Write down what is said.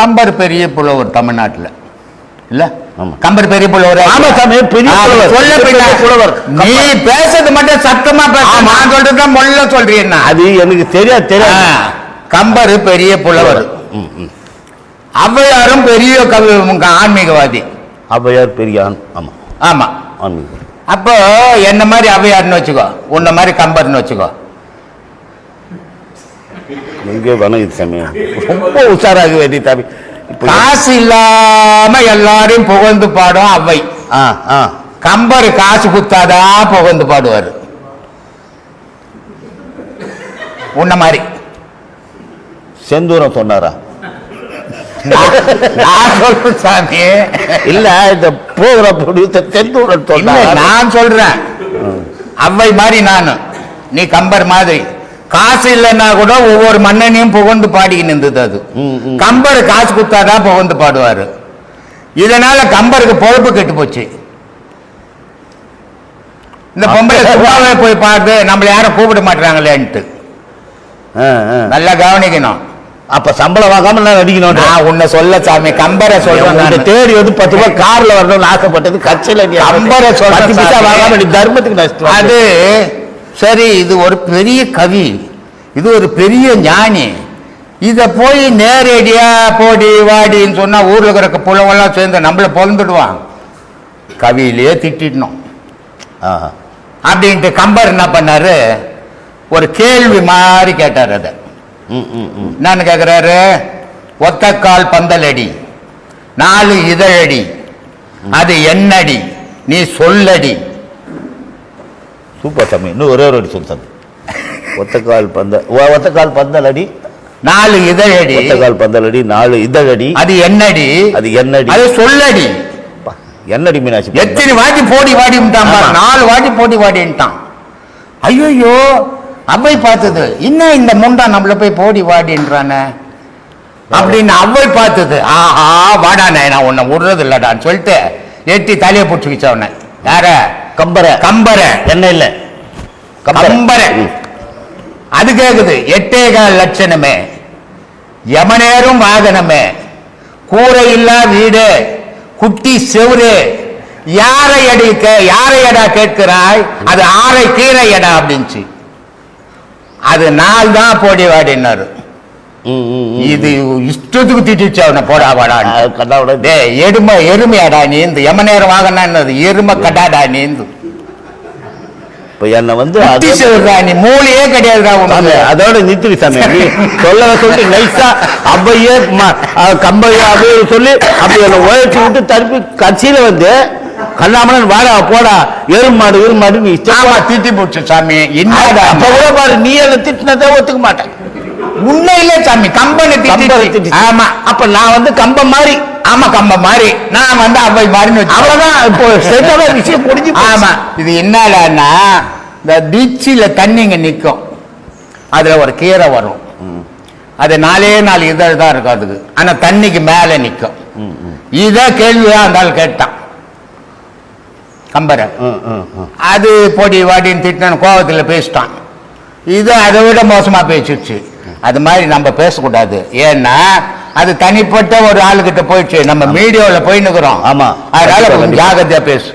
கம்பர் பெரிய புலவர் தமிழ்நாட்டுல இல்ல. கம்பர் பெரிய புலவர். நீ பேசுறது மட்டும் சத்தமா பேச, நான் சொல்றதுதான் மொல்ல சொல்றேன். அது எனக்கு தெரியாது. கம்பர் பெரிய புலவர். ஔவையாரும் பெரிய ஆன்மீகவாதி. ஔவையார் பெரிய ஆமா ஆமா ஆன்மீக. அப்போ என்ன மாதிரி ஔவையார்னு வச்சுக்கோ, உன்ன மாதிரி கம்பர்னு வச்சுக்கோ. எங்கே வணங்குது சாமி, ரொம்ப உஷாராக வேண்டிய சாமி. காசு இல்லாம எல்லாரையும் புகழ்ந்து பாடும் அவ்வை. கம்பர் காசு குத்தாதான் புகழ்ந்து பாடுவார். உன்ன மாதிரி செந்தூரம் சொன்னாரா? சாமி இல்ல, இந்த ப்ரோக்ராம் செந்தூரம் சொன்னாரா? நான் சொல்றேன் அவ்வை மாதிரி நானு, நீ கம்பர் மாதிரி. காசு இல்லைன்னா கூட ஒவ்வொரு மன்னனையும் புகழ்ந்து பாடிக்கின்னு இருந்தது. அது கம்பர் காசு குத்தாதான் புகழ்ந்து பாடுவாரு. இதனால கம்பருக்கு பொழப்பு கெட்டு போச்சு. இந்த பொம்பளை சும்மாவே போய் பார்த்து நம்மள யாரும் கூப்பிட மாட்டாங்களேன்ட்டு. நல்லா கவனிக்கணும். அப்ப சம்பளம் வாங்காம நான் நடிக்கணும். நான் உன்னை சொல்ல சாமி, கம்பரை சொல்றேன். தேடி வந்து 10 ரூபாய் கார்ல வரணும்னு ஆசைப்பட்டது கட்சியில. கம்பரை சொல்ல தர்மத்துக்கு நஷ்டம். அது சரி, இது ஒரு பெரிய கவி, இது ஒரு பெரிய ஞானி. இத போய் நேரடியா போடி வாடின்னு சொன்னா ஊர்ல இருக்கிற புலவெல்லாம் சேர்ந்து நம்மள பொழுந்துடுவான். கவியிலேயே திட்டிடணும் அப்படின்ட்டு கம்பர் என்ன பண்ணாரு, ஒரு கேள்வி மாதிரி கேட்டார். அத என்னன்னு கேக்குறாரு, ஒத்தக்கால் பந்தலடி 4 இதழடி அது என்னடி நீ சொல்லடி. சூப்பர் சாமி, இன்னும் ஒரே ஒரு அடி சொல்லு. ஒத்தக்கால் பந்தலடி 4 இதழடி. ஒத்தக்கால் பந்தலடி 4 இதழடி அது என்னடி அது என்னடி அது சொல்லடி. என்னடி மீனாட்சி? எத்தனை வாட்டி போடி வாடிட்டான், 4 வாட்டி போடி வாடிட்டான். ஐயோ அவ்வை பார்த்தது, இன்னும் இந்த முண்டா நம்மள போய் போடி வாடின்றான அப்படின்னு அவ்வை பார்த்தது. ஆஹா வாடானே, நான் உன்னை விடுறது இல்லடான்னு சொல்லிட்டு எட்டி தலையை பிடிச்சிக்கிச்ச உன்னை. யார? கம்பரை. என்ன இல்ல கம்பரை. அது கேக்குது, 8.25 லட்சணமே, யமனேரும் வாகனமே, கூரை இல்லா வீடு, குட்டி செவுரு, யாரையடா கேட்கிறாய், அது ஆரை கீரை எடா அப்படின்ச்சு. அது 4 தான் போடி வாடினாரு. இது இஷ்டத்துக்கு திட்டுச்சு அவனை, போடா வாடா. எருமையாடா நீந்து, யமனேரம் வாகனா என்னது, எருமை கடாடா நீந்து. என்ன வந்து நீ மூளையே கிடையாதுடா உனக்கு. அதோட நிறுத்தி சாமி சொல்லி நைஸா அவ்வையே கம்பையா அப்படின்னு சொல்லி அப்படி என்ன உழைச்சி விட்டு திருப்பி கட்சியில வந்து கண்ணாமலன் வாடா போடா எருமாடு நீ திட்டி போச்சு சாமி. பாரு, நீ என்ன திட்டினதை ஒத்துக்க மாட்டேன். உண்மையிலே சாமி கம்பனை திட்டி. ஆமா, அப்ப நான் வந்து கம்பம் மாதிரி. ஆமா, கம்பம் மாதிரி. நான் வந்து அவ்வை மாதிரி. அவ்வளவுதான், இப்போ விஷயம் முடிஞ்சு. ஆமா, இது என்னன்னா, இந்த டிச்சில தண்ணிங்க நிற்கும், அதுல ஒரு கீரை வரும். அது 4 இதழ் தான் இருக்கும் அதுக்கு, ஆனா தண்ணிக்கு மேல நிற்கும். இத கேள்வியா இருந்தாலும் கேட்டான் கம்பரை. அது பொடி வாடின்னு திட்டின கோபத்துல பேசிட்டான். இது அதை விட மோசமா பேசிடுச்சு. அது மாதிரி நம்ம பேசக்கூடாது. ஏன்னா அது தனிப்பட்ட ஒரு ஆளுகிட்ட போயிடுச்சு, நம்ம மீடியாவில் போய் நிக்கிறோம். ஆமா, அதனால ஜாகிரதையா பேசு.